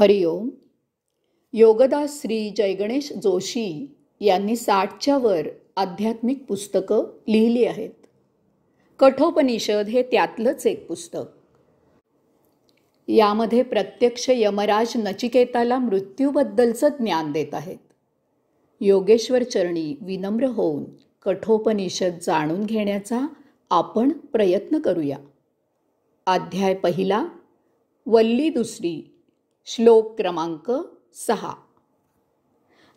हरिओम. योगदास श्री जयगणेश जोशी यांनी 60च्या वर आध्यात्मिक पुस्तकं लिहिली आहेत. कठोपनिषद हे त्यातलंच एक पुस्तक. यामध्ये प्रत्यक्ष यमराज नचिकेताला मृत्यूबद्दलचं ज्ञान देत आहेत. योगेश्वर चरणी विनम्र होऊन कठोपनिषद जाणून घेण्याचा आपण प्रयत्न करूया. अध्याय पहिला, वल्ली दुसरी, श्लोक क्रमांक 6.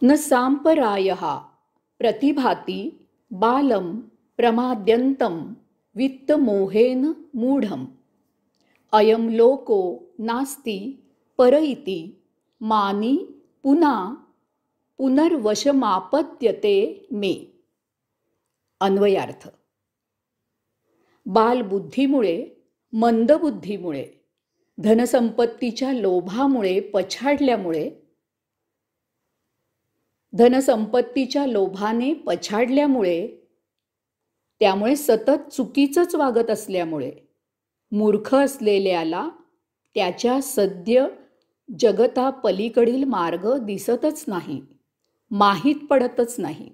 न सांपरायः प्रतिभाती बालं प्रमाद्यन्तं वित्तमोहेन मूढम् अयं लोको नास्ति पर इति मानी पुन्हा पुनर्वशमापद्यते मे. अन्वयार्थ. बालबुद्धीमुळे, मंदबुद्धीमुळे, धनसंपत्तीच्या लोभामुळे पछाडल्यामुळे, धनसंपत्तीच्या लोभाने पछाडल्यामुळे, त्यामुळे सतत चुकीचंच वागत असल्यामुळे मूर्ख असलेल्याला त्याच्या सद्य जगतापलीकडील मार्ग दिसतच नाही, माहीत पडतच नाही.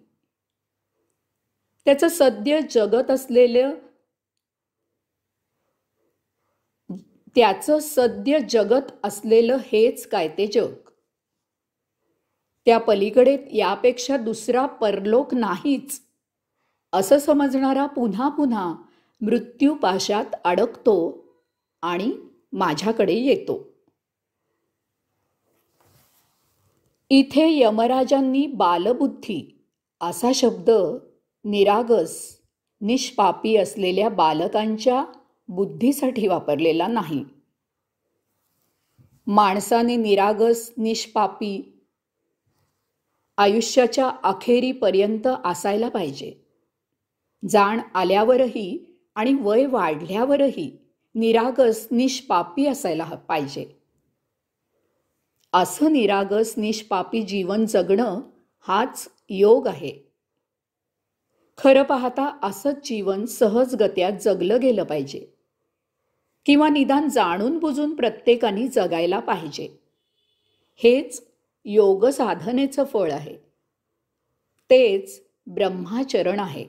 त्याचं सद्य जगत असलेलं त्याचं सद्य जगत असलेलं हेच काय ते जग. त्या पलीकडे यापेक्षा दुसरा परलोक नाहीच असं समजणारा पुन्हा पुन्हा मृत्यूपाशात अडकतो आणि माझ्याकडे येतो. इथे यमराजांनी बालबुद्धी असा शब्द निरागस, निष्पापी असलेल्या बालकांच्या बुद्धीसाठी वापरलेला नाही. माणसाने निरागस, निष्पापी आयुष्याच्या अखेरीपर्यंत असायला पाहिजे. जाण आल्यावरही आणि वय वाढल्यावरही निरागस, निष्पापी असायला पाहिजे. असं निरागस, निष्पापी जीवन जगणं हाच योग आहे. खरं पाहता असंच जीवन सहजगत्या जगलं गेलं पाहिजे, किंवा निदान जाणून बुजून प्रत्येकाने जगायला पाहिजे. हेच योग साधनेचं फळ आहे. तेच ब्रह्माचरण आहे.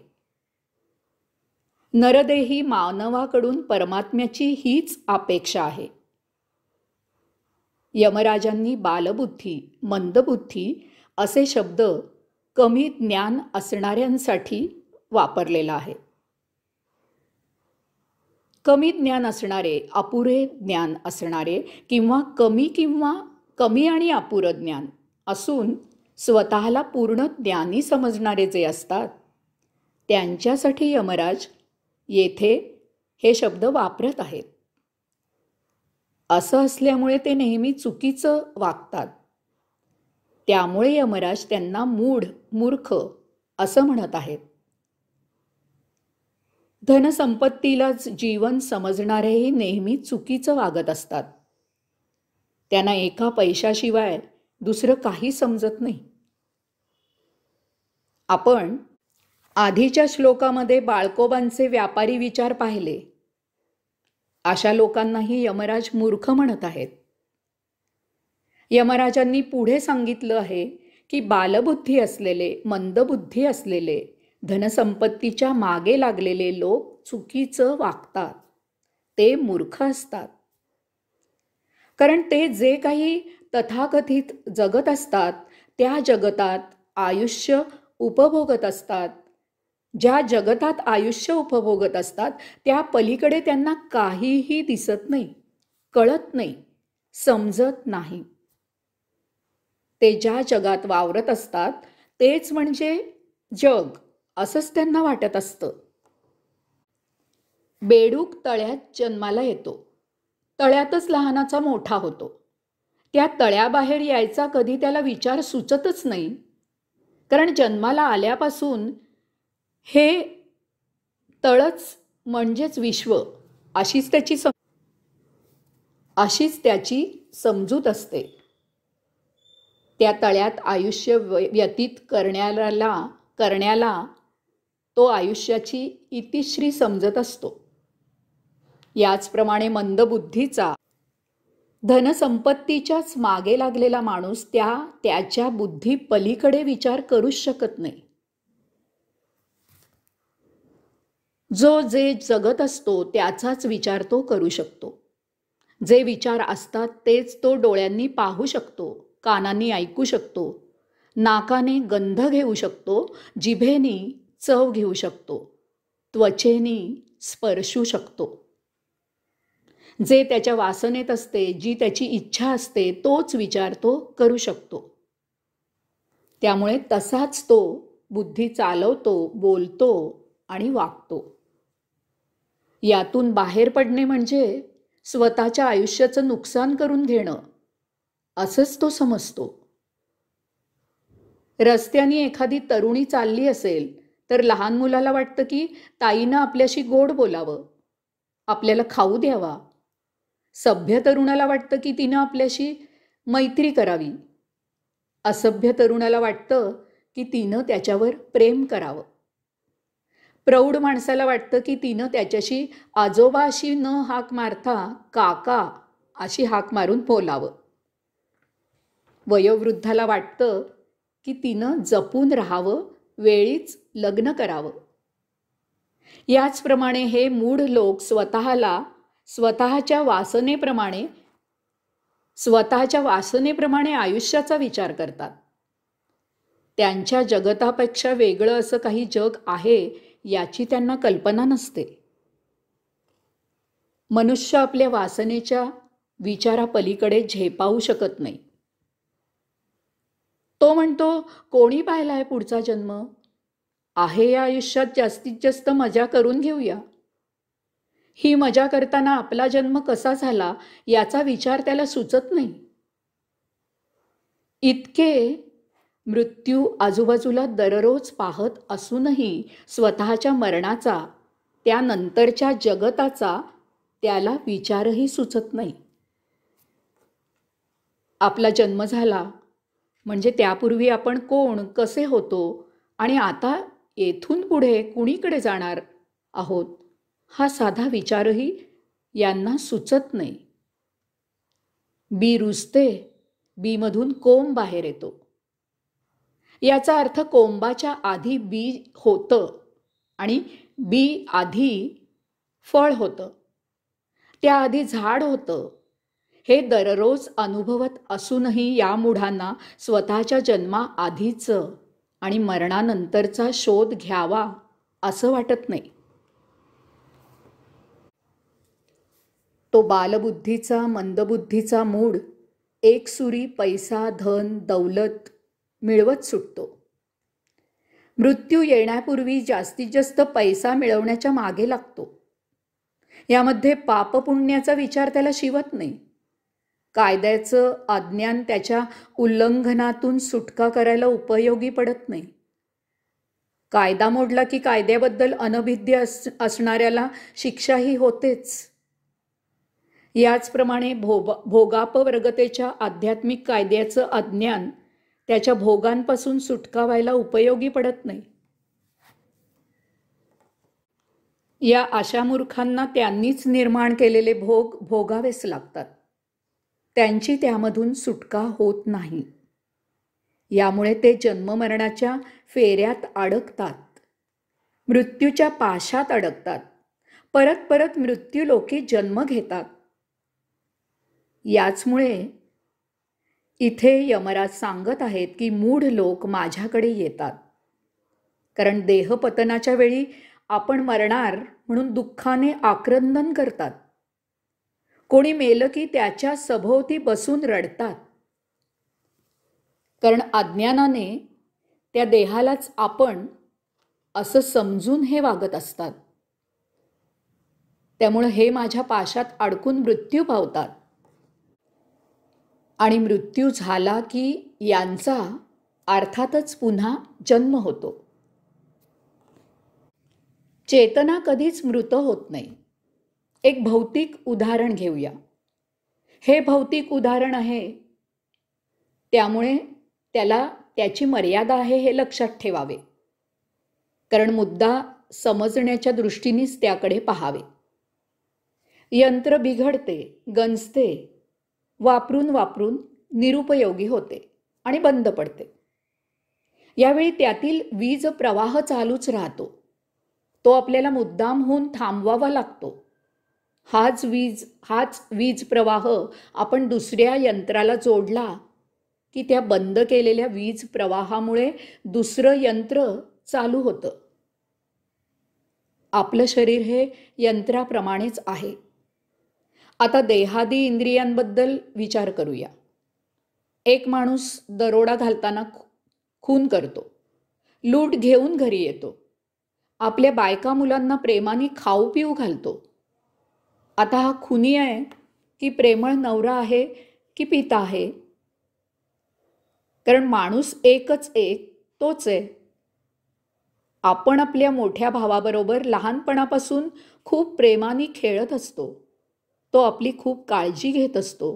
नरदेही मानवाकडून परमात्म्याची हीच अपेक्षा आहे. यमराजांनी बालबुद्धी, मंदबुद्धी असे शब्द कमी ज्ञान असणाऱ्यांसाठी वापरलेला आहे. कमी ज्ञान असणारे, अपुरे ज्ञान असणारे, किंवा कमी आणि अपुरं ज्ञान असून स्वतःला पूर्ण ज्ञानी समजणारे जे असतात, त्यांच्यासाठी यमराज येथे हे शब्द वापरत आहेत. असं असल्यामुळे ते नेहमी चुकीचं वागतात. त्यामुळे यमराज त्यांना मूढ, मूर्ख असं म्हणत आहेत. धनसंपत्तीलाच जीवन समजणारेही नेहमी चुकीचं वागत असतात. त्यांना एका पैशाशिवाय दुसरं काही समजत नाही. आपण आधीच्या श्लोकामध्ये बाळकोबांचे व्यापारी विचार पाहिले. अशा लोकांनाही यमराज मूर्ख म्हणत आहेत. यमराजांनी पुढे सांगितलं आहे की बालबुद्धी असलेले, मंदबुद्धी असलेले, धनसंपत्तीच्या मागे लागलेले लोक चुकीचं वागतात. ते मूर्ख असतात. कारण ते जे काही तथाकथित जगत असतात, त्या जगतात आयुष्य उपभोगत असतात. ज्या जगतात आयुष्य उपभोगत असतात त्या पलीकडे त्यांना काहीही दिसत नाही, कळत नाही, समजत नाही. ते ज्या जगात वावरत असतात तेच म्हणजे जग असंच त्यांना वाटत असतं. बेडूक तळ्यात जन्माला येतो. तळ्यातच लहानाचा मोठा होतो. त्या तळ्याबाहेर यायचा कधी त्याला विचार सुचतच नाही. कारण जन्माला आल्यापासून हे तळच म्हणजेच विश्व अशीच त्याची समजूत असते. त्या तळ्यात आयुष्य व्यतीत करण्याला तो आयुष्याची इतिश्री समजत असतो. याचप्रमाणे मंदबुद्धीचा धनसंपत्तीच्याच मागे लागलेला माणूस त्याच्या बुद्धी पलीकडे विचार करूच शकत नाही. जो जे जगत असतो त्याचाच विचार तो करू शकतो. जे विचार असतात तेच तो डोळ्यांनी पाहू शकतो, कानांनी ऐकू शकतो, नाकाने गंध घेऊ शकतो, जिभेनी चव घेऊ शकतो, त्वचेनी स्पर्शू शकतो. जे त्याच्या वासनेत असते, जी त्याची इच्छा असते, तोच विचार तो करू शकतो. त्यामुळे तसाच तो बुद्धी चालवतो, बोलतो आणि वागतो. यातून बाहेर पडणे म्हणजे स्वतःच्या आयुष्याचं नुकसान करून घेणं असंच तो समजतो. रस्त्याने एखादी तरुणी चालली असेल तर लहान मुलाला वाटतं की ताईनं आपल्याशी गोड बोलावं, आपल्याला खाऊ द्यावा. सभ्य तरुणाला वाटतं की तिनं आपल्याशी मैत्री करावी. असभ्य तरुणाला वाटतं की तिनं त्याच्यावर प्रेम करावं. प्रौढ माणसाला वाटतं की तिनं त्याच्याशी आजोबा अशी न हाक मारता काका अशी हाक मारून बोलावं. वयोवृद्धाला वाटतं की तिनं जपून राहावं, वेळीच लग्न करावं. याचप्रमाणे हे मूढ लोक स्वतःच्या वासनेप्रमाणे आयुष्याचा विचार करतात. त्यांच्या जगतापेक्षा वेगळं असं काही जग आहे याची त्यांना कल्पना नसते. मनुष्य आपल्या वासनेच्या विचारापलीकडे झेपावू शकत नाही. तो म्हणतो, कोणी पाहिलाय पुढचा जन्म? आहे या आयुष्यात जास्तीत जास्त मजा करून घेऊया. ही मजा करताना आपला जन्म कसा झाला याचा विचार त्याला सुचत नाही. इतके मृत्यू आजूबाजूला दररोज पाहत असूनही स्वतःच्या मरणाचा, त्यानंतरच्या जगताचा त्याला विचारही सुचत नाही. आपला जन्म झाला म्हणजे त्यापूर्वी आपण कोण, कसे होतो आणि आता येथून पुढे कुणीकडे जाणार आहोत हा साधा विचारही यांना सुचत नाही. बी रुजते, बीमधून कोंब बाहेर येतो. याचा अर्थ कोंबाच्या आधी बी होतं आणि बी आधी फळ होतं, त्याआधी झाड होतं. हे दररोज अनुभवत असूनही या मूढांना स्वतःच्या जन्माआधीचं आणि मरणानंतरचा शोध घ्यावा असं वाटत नाही. तो बालबुद्धीचा, मंदबुद्धीचा मूढ एकसुरी पैसा, धन, दौलत मिळवत सुटतो. मृत्यू येण्यापूर्वी जास्तीत जास्त पैसा मिळवण्याच्या मागे लागतो. यामध्ये पापपुण्याचा विचार त्याला शिवत नाही. कायद्याचं अज्ञान त्याच्या उल्लंघनातून सुटका करायला उपयोगी पडत नाही. कायदा मोडला की कायद्याबद्दल अनभिज्ञ असणाऱ्याला शिक्षाही होतेच. याचप्रमाणे भोगापवर्गतेच्या आध्यात्मिक कायद्याचं अज्ञान त्याच्या भोगांपासून सुटका व्हायला उपयोगी पडत नाही. या अशा मूर्खांना त्यांनीच निर्माण केलेले भोग भोगावेच लागतात. त्यांची त्यामधून सुटका होत नाही. यामुळे ते जन्ममरणाच्या फेऱ्यात अडकतात, मृत्यूच्या पाशात अडकतात, परत परत मृत्यूलोकी जन्म घेतात. याचमुळे इथे यमराज सांगत आहेत की मूढ लोक माझ्याकडे येतात, कारण देहपतनाच्या वेळी आपण मरणार म्हणून दुःखाने आक्रंदन करतात. कोणी मेलं की त्याच्या सभोवती बसून रडतात, कारण अज्ञानाने त्या देहालाच आपण असं समजून हे वागत असतात. त्यामुळे हे माझ्या पाशात अडकून मृत्यू पावतात आणि मृत्यू झाला की यांचा अर्थातच पुन्हा जन्म होतो. चेतना कधीच मृत होत नाही. एक भौतिक उदाहरण घेऊया. हे भौतिक उदाहरण आहे, त्यामुळे त्याला त्याची मर्यादा आहे हे लक्षात ठेवावे, कारण मुद्दा समजण्याच्या दृष्टीनेच त्याकडे पाहावे. यंत्र बिघडते, गंजते, वापरून वापरून निरुपयोगी होते आणि बंद पडते. यावेळी त्यातील वीज प्रवाह चालूच राहतो. तो आपल्याला मुद्दाम होऊन थांबवावा लागतो. हाच वीज प्रवाह आपण दुसऱ्या यंत्राला जोडला की त्या बंद केलेल्या वीज प्रवाहामुळे दुसरं यंत्र चालू होतं. आपलं शरीर हे यंत्राप्रमाणेच आहे. आता देहादी इंद्रियांबद्दल विचार करूया. एक माणूस दरोडा घालताना खून करतो, लूट घेऊन घरी येतो, आपल्या बायका मुलांना प्रेमाने खाऊ पिऊ घालतो. आता हा खुनी आहे की प्रेमळ नवरा आहे की पिता आहे? कारण माणूस एकच एक तोच आहे. आपण आपल्या मोठ्या भावाबरोबर लहानपणापासून खूप प्रेमाने खेळत असतो. तो आपली खूप काळजी घेत असतो.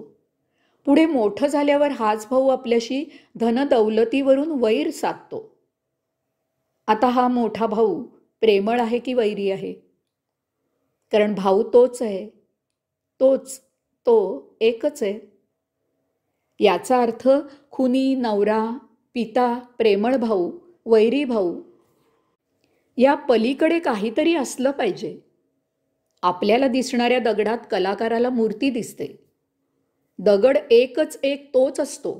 पुढे मोठं झाल्यावर हाच भाऊ आपल्याशी धनदौलतीवरून वैर साधतो. आता हा मोठा भाऊ प्रेमळ आहे की वैरी आहे? कारण भाऊ तोच आहे, तो एकच आहे. याचा अर्थ खुनी नवरा, पिता, प्रेमळ भाऊ, वैरी भाऊ या पलीकडे काहीतरी असलं पाहिजे. आपल्याला दिसणाऱ्या दगडात कलाकाराला मूर्ती दिसते. दगड एकच एक तोच असतो.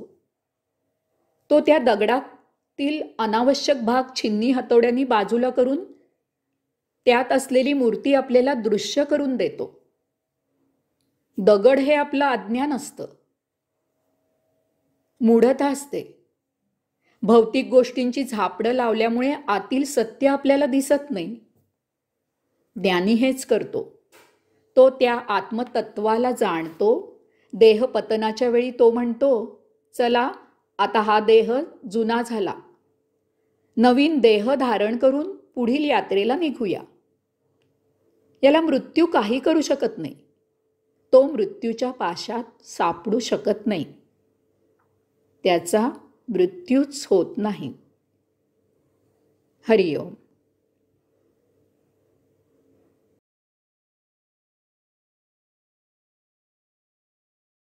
तो त्या दगडातील अनावश्यक भाग छिन्नी हातोड्यांनी बाजूला करून त्यात असलेली मूर्ती आपल्याला दृश्य करून देतो. दगड हे आपलं अज्ञान असतं, मूढता असते. भौतिक गोष्टींची झापडं लावल्यामुळे आतील सत्य आपल्याला दिसत नाही. ज्ञानी हेच करतो. तो त्या आत्मतत्वाला जाणतो. देहपतनाच्या वेळी तो म्हणतो, चला आता हा देह जुना झाला, नवीन देह धारण करून पुढील यात्रेला निघूया. याला मृत्यू काही करू शकत नाही. तो मृत्यूच्या पाशात सापडू शकत नाही. त्याचा मृत्यूच होत नाही. हरिओम.